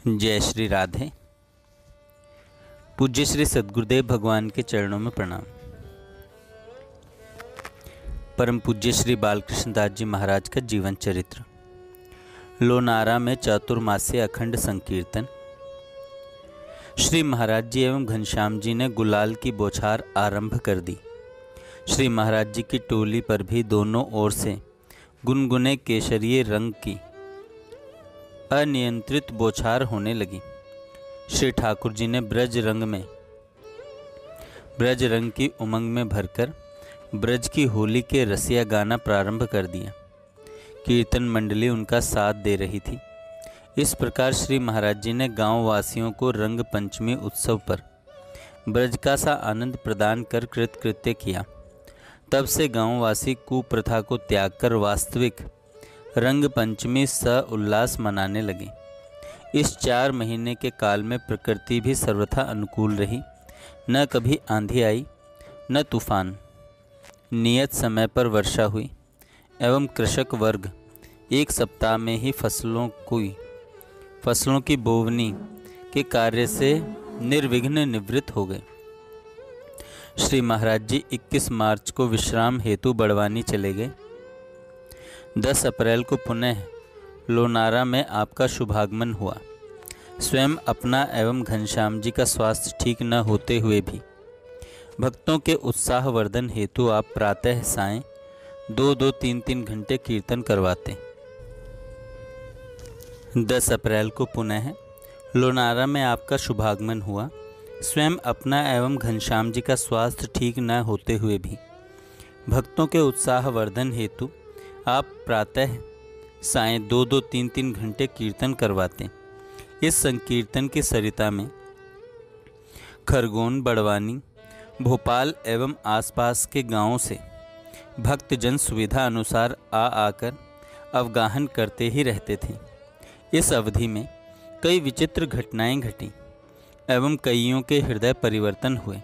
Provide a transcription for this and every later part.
जय श्री राधे। पूज्य श्री सद्गुरुदेव भगवान के चरणों में प्रणाम। परम पूज्य श्री बालकृष्ण दास जी महाराज का जीवन चरित्र। लोनारा में चातुर्मास्य अखंड संकीर्तन। श्री महाराज जी एवं घनश्याम जी ने गुलाल की बौछार आरंभ कर दी। श्री महाराज जी की टोली पर भी दोनों ओर से गुनगुने केसरिये रंग की अनियंत्रित बौछार होने लगी। श्री ठाकुर जी ने ब्रज रंग की उमंग में भरकर ब्रज की होली के रसिया गाना प्रारंभ कर दिया। कीर्तन मंडली उनका साथ दे रही थी। इस प्रकार श्री महाराज जी ने गांव वासियों को रंग पंचमी उत्सव पर ब्रज का सा आनंद प्रदान कर कृतकृत्य किया। तब से गांववासी कुप्रथा को त्याग कर वास्तविक रंग पंचमी उल्लास मनाने लगे। इस 4 महीने के काल में प्रकृति भी सर्वथा अनुकूल रही। न कभी आंधी आई न तूफान। नियत समय पर वर्षा हुई एवं कृषक वर्ग 1 सप्ताह में ही फसलों की बोवनी के कार्य से निर्विघ्न निवृत्त हो गए। श्री महाराज जी 21 मार्च को विश्राम हेतु बड़वानी चले गए। 10 अप्रैल को पुनः लोनारा में आपका शुभागमन हुआ। स्वयं अपना एवं घनश्याम जी का स्वास्थ्य ठीक न होते हुए भी भक्तों के उत्साहवर्धन हेतु आप प्रातः सायं 2-2, 3-3 घंटे कीर्तन करवाते। 10 अप्रैल को पुनः लोनारा में आपका शुभागमन हुआ। स्वयं अपना एवं घनश्याम जी का स्वास्थ्य ठीक न होते हुए भी भक्तों के उत्साहवर्धन हेतु आप प्रातः सायं 2-2, 3-3 घंटे कीर्तन करवाते। इस संकीर्तन की सरिता में खरगोन, बड़वानी, भोपाल एवं आसपास के गांवों से भक्तजन सुविधा अनुसार आकर अवगाहन करते ही रहते थे। इस अवधि में कई विचित्र घटनाएं घटी एवं कईयों के हृदय परिवर्तन हुए।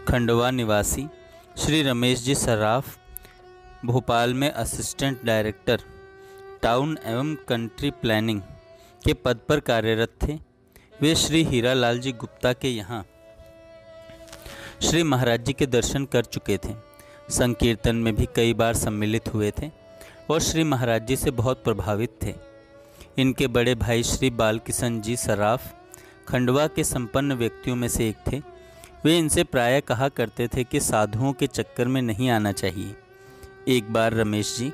खंडवा निवासी श्री रमेश जी सराफ भोपाल में असिस्टेंट डायरेक्टर टाउन एवं कंट्री प्लानिंग के पद पर कार्यरत थे। वे श्री हीरालाल जी गुप्ता के यहाँ श्री महाराज जी के दर्शन कर चुके थे। संकीर्तन में भी कई बार सम्मिलित हुए थे और श्री महाराज जी से बहुत प्रभावित थे। इनके बड़े भाई श्री बालकिशन जी सराफ खंडवा के संपन्न व्यक्तियों में से एक थे। वे इनसे प्रायः कहा करते थे कि साधुओं के चक्कर में नहीं आना चाहिए। एक बार रमेश जी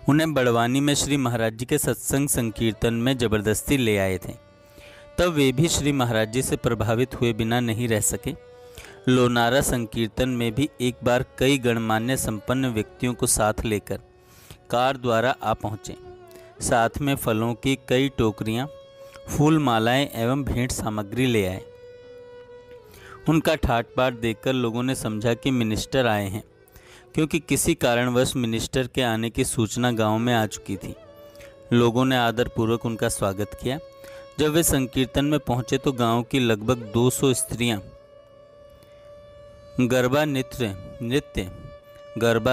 उन्हें बड़वानी में श्री महाराज जी के सत्संग संकीर्तन में जबरदस्ती ले आए थे। तब वे भी श्री महाराज जी से प्रभावित हुए बिना नहीं रह सके। लोनारा संकीर्तन में भी एक बार कई गणमान्य संपन्न व्यक्तियों को साथ लेकर कार द्वारा आ पहुँचे। साथ में फलों की कई टोकरियाँ, फूल मालाएं एवं भेंट सामग्री ले आए। उनका ठाट बाट देखकर लोगों ने समझा कि मिनिस्टर आए हैं, क्योंकि किसी कारणवश मिनिस्टर के आने की सूचना गांव में आ चुकी थी। लोगों ने आदरपूर्वक उनका स्वागत किया। जब वे संकीर्तन में पहुंचे तो गांव की लगभग 200 स्त्रियां गरबा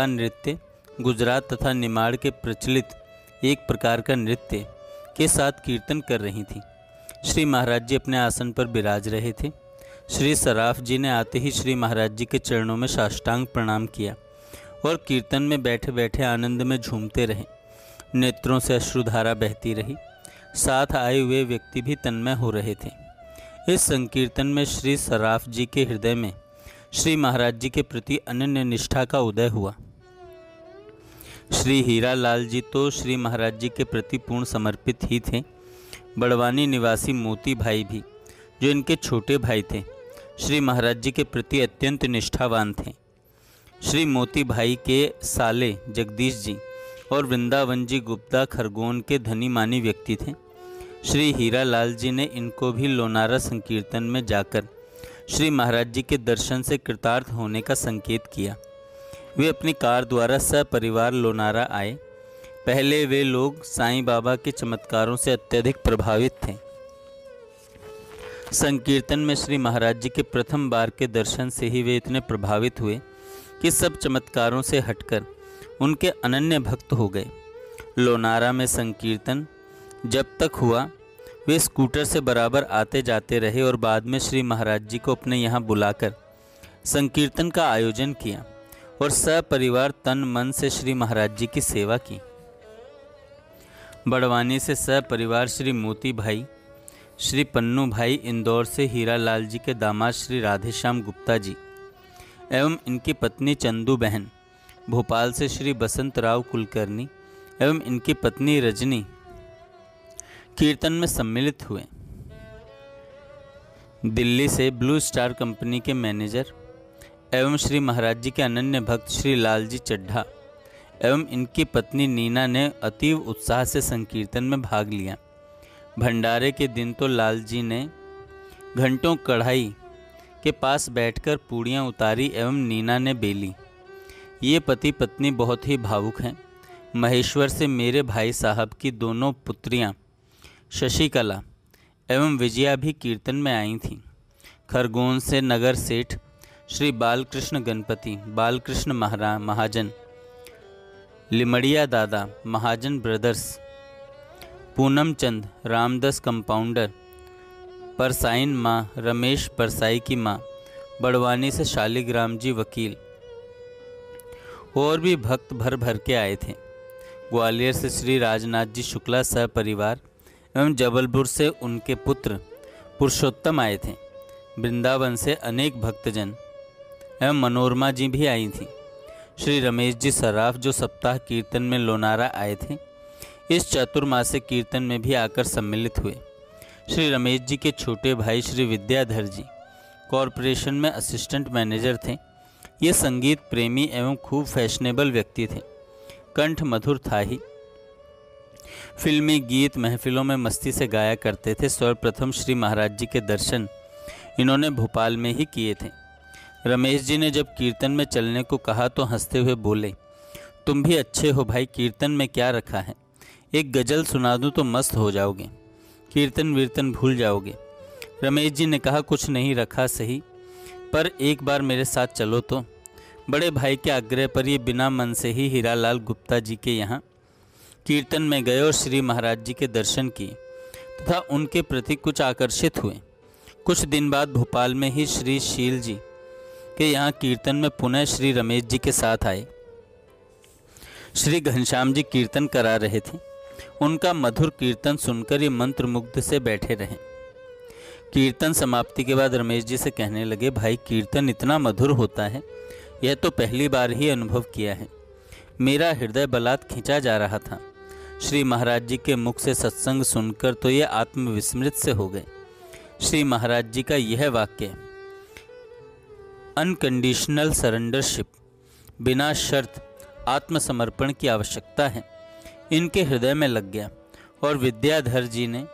नृत्य गुजरात तथा निमाड़ के प्रचलित एक प्रकार का नृत्य के साथ कीर्तन कर रही थीं। श्री महाराज जी अपने आसन पर विराज रहे थे। श्री सराफ जी ने आते ही श्री महाराज जी के चरणों में साष्टांग प्रणाम किया और कीर्तन में बैठे बैठे आनंद में झूमते रहे। नेत्रों से अश्रुधारा बहती रही। साथ आए हुए व्यक्ति भी तन्मय हो रहे थे। इस संकीर्तन में श्री सराफ जी के हृदय में श्री महाराज जी के प्रति अनन्य निष्ठा का उदय हुआ। श्री हीरालाल जी तो श्री महाराज जी के प्रति पूर्ण समर्पित ही थे। बड़वानी निवासी मोती भाई भी, जो इनके छोटे भाई थे, श्री महाराज जी के प्रति अत्यंत निष्ठावान थे। श्री मोती भाई के साले जगदीश जी और वृंदावन जी गुप्ता खरगोन के धनी मानी व्यक्ति थे। श्री हीरालाल जी ने इनको भी लोनारा संकीर्तन में जाकर श्री महाराज जी के दर्शन से कृतार्थ होने का संकेत किया। वे अपनी कार द्वारा सपरिवार लोनारा आए। पहले वे लोग साईं बाबा के चमत्कारों से अत्यधिक प्रभावित थे। संकीर्तन में श्री महाराज जी के प्रथम बार के दर्शन से ही वे इतने प्रभावित हुए कि सब चमत्कारों से हटकर उनके अनन्य भक्त हो गए। लोनारा में संकीर्तन जब तक हुआ वे स्कूटर से बराबर आते जाते रहे और बाद में श्री महाराज जी को अपने यहाँ बुलाकर संकीर्तन का आयोजन किया और सपरिवार तन मन से श्री महाराज जी की सेवा की। बड़वानी से सपरिवार श्री मोती भाई, श्री पन्नू भाई, इंदौर से हीरा लाल जी के दामाद श्री राधेश्याम गुप्ता जी एवं इनकी पत्नी चंदू बहन, भोपाल से श्री बसंत राव कुलकर्णी एवं इनकी पत्नी रजनी कीर्तन में सम्मिलित हुए। दिल्ली से ब्लू स्टार कंपनी के मैनेजर एवं श्री महाराज जी के अनन्य भक्त श्री लालजी चड्ढा एवं इनकी पत्नी नीना ने अतीव उत्साह से संकीर्तन में भाग लिया। भंडारे के दिन तो लाल जी ने घंटों कढ़ाई के पास बैठकर पूड़ियाँ उतारी एवं नीना ने बेली। ये पति पत्नी बहुत ही भावुक हैं। महेश्वर से मेरे भाई साहब की दोनों पुत्रियाँ शशिकला एवं विजया भी कीर्तन में आई थीं। खरगोन से नगर सेठ श्री बालकृष्ण गणपति, बालकृष्ण महाजन, लिमड़िया दादा, महाजन ब्रदर्स, पूनम चंद, रामदास कंपाउंडर, परसाइन माँ, रमेश परसाई की माँ, बड़वानी से शालिग्राम जी वकील और भी भक्त भर भर के आए थे। ग्वालियर से श्री राजनाथ जी शुक्ला सपरिवार एवं जबलपुर से उनके पुत्र पुरुषोत्तम आए थे। वृंदावन से अनेक भक्तजन एवं मनोरमा जी भी आई थी। श्री रमेश जी सराफ जो सप्ताह कीर्तन में लोनारा आए थे, इस चतुर्मासिक कीर्तन में भी आकर सम्मिलित हुए। श्री रमेश जी के छोटे भाई श्री विद्याधर जी कॉरपोरेशन में असिस्टेंट मैनेजर थे। ये संगीत प्रेमी एवं खूब फैशनेबल व्यक्ति थे। कंठ मधुर था ही। फिल्मी गीत महफिलों में मस्ती से गाया करते थे। सर्वप्रथम श्री महाराज जी के दर्शन इन्होंने भोपाल में ही किए थे। रमेश जी ने जब कीर्तन में चलने को कहा तो हंसते हुए बोले, तुम भी अच्छे हो भाई, कीर्तन में क्या रखा है, एक गज़ल सुना दूं तो मस्त हो जाओगे, कीर्तन वीर्तन भूल जाओगे। रमेश जी ने कहा, कुछ नहीं रखा सही, पर एक बार मेरे साथ चलो तो। बड़े भाई के आग्रह पर ये बिना मन से ही हीरालाल गुप्ता जी के यहाँ कीर्तन में गए और श्री महाराज जी के दर्शन किए तथा उनके प्रति कुछ आकर्षित हुए। कुछ दिन बाद भोपाल में ही श्री शील जी के यहाँ कीर्तन में पुनः श्री रमेश जी के साथ आए। श्री घनश्याम जी कीर्तन करा रहे थे। उनका मधुर कीर्तन सुनकर ये मंत्रमुग्ध से बैठे रहे। कीर्तन समाप्ति के बाद रमेश जी से कहने लगे, भाई कीर्तन इतना मधुर होता है, यह तो पहली बार ही अनुभव किया है। मेरा हृदय बलात् खींचा जा रहा था। श्री महाराज जी के मुख से सत्संग सुनकर तो ये आत्मविस्मृत से हो गए। श्री महाराज जी का यह वाक्य, अनकंडीशनल सरेंडरशिप, बिना शर्त आत्मसमर्पण की आवश्यकता है, इनके हृदय में लग गया और विद्याधर जी ने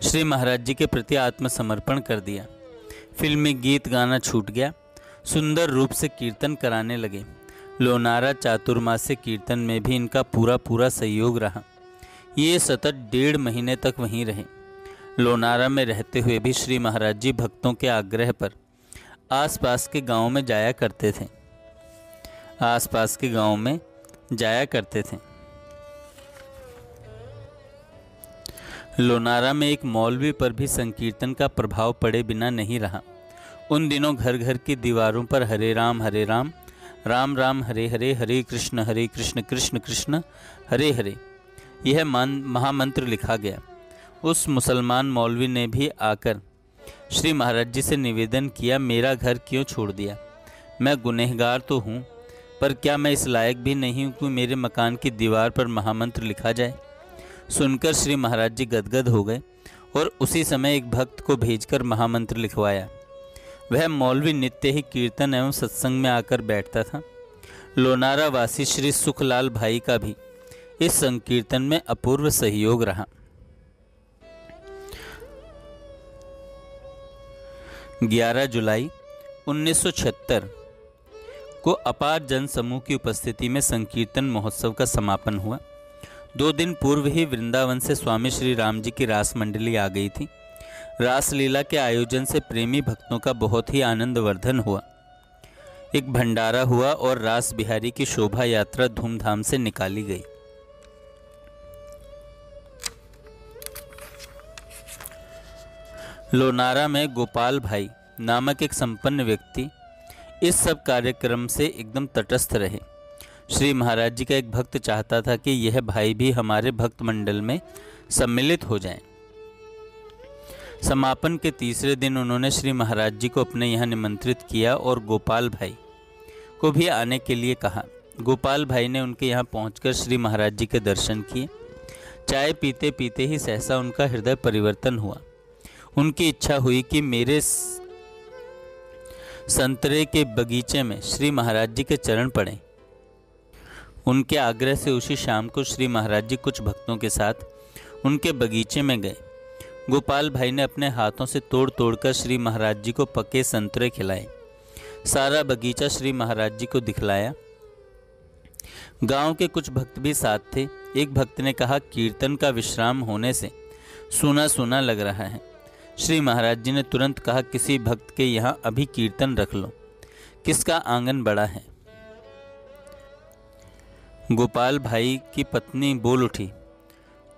श्री महाराज जी के प्रति आत्मसमर्पण कर दिया। फिल्मी गीत गाना छूट गया। सुंदर रूप से कीर्तन कराने लगे। लोनारा चातुर्मासिक कीर्तन में भी इनका पूरा सहयोग रहा। ये सतत 1.5 महीने तक वहीं रहे। लोनारा में रहते हुए भी श्री महाराज जी भक्तों के आग्रह पर आसपास के गांवों में जाया करते थे। लोनारा में एक मौलवी पर भी संकीर्तन का प्रभाव पड़े बिना नहीं रहा। उन दिनों घर घर की दीवारों पर हरे राम राम राम हरे हरे, हरे कृष्ण कृष्ण कृष्ण हरे हरे, यह महामंत्र लिखा गया। उस मुसलमान मौलवी ने भी आकर श्री महाराज जी से निवेदन किया, मेरा घर क्यों छोड़ दिया? मैं गुनहगार तो हूँ, पर क्या मैं इस लायक भी नहीं हूँ कि मेरे मकान की दीवार पर महामंत्र लिखा जाए? सुनकर श्री महाराज जी गदगद हो गए और उसी समय एक भक्त को भेजकर महामंत्र लिखवाया। वह मौलवी नित्य ही कीर्तन एवं सत्संग में आकर बैठता था। लोनारा वासी श्री सुखलाल भाई का भी इस संकीर्तन में अपूर्व सहयोग रहा। 11 जुलाई 1976 को अपार जनसमूह की उपस्थिति में संकीर्तन महोत्सव का समापन हुआ। 2 दिन पूर्व ही वृंदावन से स्वामी श्री राम जी की रास मंडली आ गई थी। रासलीला के आयोजन से प्रेमी भक्तों का बहुत ही आनंदवर्धन हुआ। एक भंडारा हुआ और रास बिहारी की शोभा यात्रा धूमधाम से निकाली गई। लोनारा में गोपाल भाई नामक एक संपन्न व्यक्ति इस सब कार्यक्रम से एकदम तटस्थ रहे। श्री महाराज जी का एक भक्त चाहता था कि यह भाई भी हमारे भक्त मंडल में सम्मिलित हो जाएं। समापन के तीसरे दिन उन्होंने श्री महाराज जी को अपने यहाँ निमंत्रित किया और गोपाल भाई को भी आने के लिए कहा। गोपाल भाई ने उनके यहाँ पहुंचकर श्री महाराज जी के दर्शन किए। चाय पीते पीते ही सहसा उनका हृदय परिवर्तन हुआ। उनकी इच्छा हुई कि मेरे संतरे के बगीचे में श्री महाराज जी के चरण पड़ें। उनके आग्रह से उसी शाम को श्री महाराज जी कुछ भक्तों के साथ उनके बगीचे में गए। गोपाल भाई ने अपने हाथों से तोड़ तोड़कर श्री महाराज जी को पके संतरे खिलाए। सारा बगीचा श्री महाराज जी को दिखलाया। गांव के कुछ भक्त भी साथ थे। एक भक्त ने कहा, कीर्तन का विश्राम होने से सूना सूना लग रहा है। श्री महाराज जी ने तुरंत कहा, किसी भक्त के यहाँ अभी कीर्तन रख लो, किसका आंगन बड़ा है। गोपाल भाई की पत्नी बोल उठी,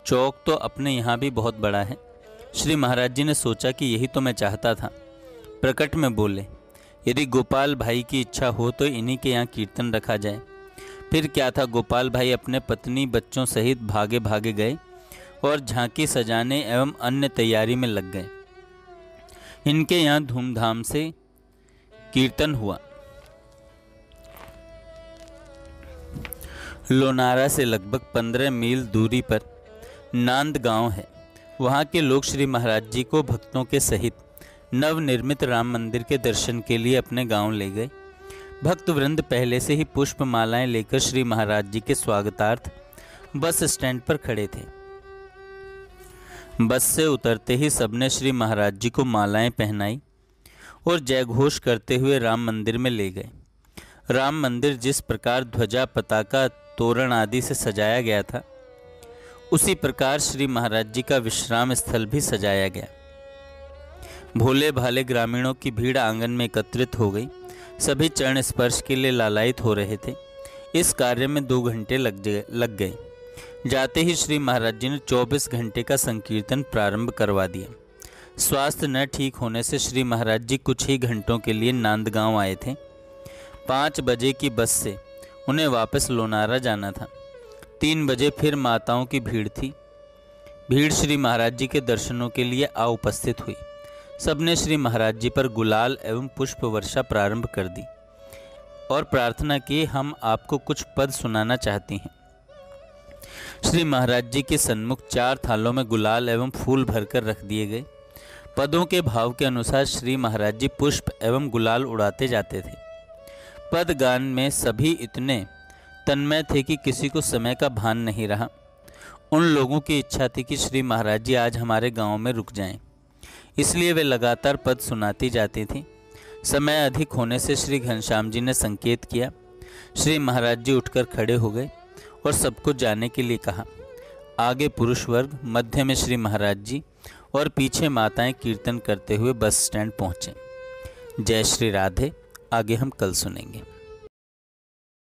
चौक तो अपने यहाँ भी बहुत बड़ा है। श्री महाराज जी ने सोचा कि यही तो मैं चाहता था। प्रकट में बोले, यदि गोपाल भाई की इच्छा हो तो इन्हीं के यहाँ कीर्तन रखा जाए। फिर क्या था, गोपाल भाई अपने पत्नी बच्चों सहित भागे भागे गए और झांकी सजाने एवं अन्य तैयारी में लग गए। इनके यहाँ धूमधाम से कीर्तन हुआ। लोनारा से लगभग 15 मील दूरी पर नांद गांव है। वहाँ के लोग श्री महाराज जी को भक्तों के सहित नवनिर्मित राम मंदिर के दर्शन के लिए अपने गांव ले गए। भक्त वृंद पहले से ही पुष्प मालाएं लेकर श्री महाराज जी के स्वागतार्थ बस स्टैंड पर खड़े थे। बस से उतरते ही सबने श्री महाराज जी को मालाएं पहनाई और जयघोष करते हुए राम मंदिर में ले गए। राम मंदिर जिस प्रकार ध्वजा, पताका, तोरण आदि से सजाया गया था, उसी प्रकार श्री महाराज जी का विश्राम स्थल भी सजाया गया। भोले भाले ग्रामीणों की भीड़ आंगन में एकत्रित हो गई। सभी चरण स्पर्श के लिए लालायित हो रहे थे। इस कार्य में 2 घंटे लग गए। जाते ही श्री महाराज जी ने 24 घंटे का संकीर्तन प्रारंभ करवा दिया। स्वास्थ्य न ठीक होने से श्री महाराज जी कुछ ही घंटों के लिए नांदगांव आए थे। 5 बजे की बस से उन्हें वापस लोनारा जाना था। 3 बजे फिर माताओं की भीड़ थी। भीड़ श्री महाराज जी के दर्शनों के लिए आ उपस्थित हुई। सबने श्री महाराज जी पर गुलाल एवं पुष्प वर्षा प्रारंभ कर दी और प्रार्थना की, हम आपको कुछ पद सुनाना चाहती हैं। श्री महाराज जी के सन्मुख 4 थालों में गुलाल एवं फूल भरकर रख दिए गए। पदों के भाव के अनुसार श्री महाराज जी पुष्प एवं गुलाल उड़ाते जाते थे। पद गान में सभी इतने तन्मय थे कि किसी को समय का भान नहीं रहा। उन लोगों की इच्छा थी कि श्री महाराज जी आज हमारे गांव में रुक जाएं, इसलिए वे लगातार पद सुनाती जाती थी। समय अधिक होने से श्री घनश्याम जी ने संकेत किया। श्री महाराज जी उठकर खड़े हो गए और सबको जाने के लिए कहा। आगे पुरुष वर्ग, मध्य में श्री महाराज जी और पीछे माताएं कीर्तन करते हुए बस स्टैंड पहुँचे। जय श्री राधे। आगे हम कल सुनेंगे।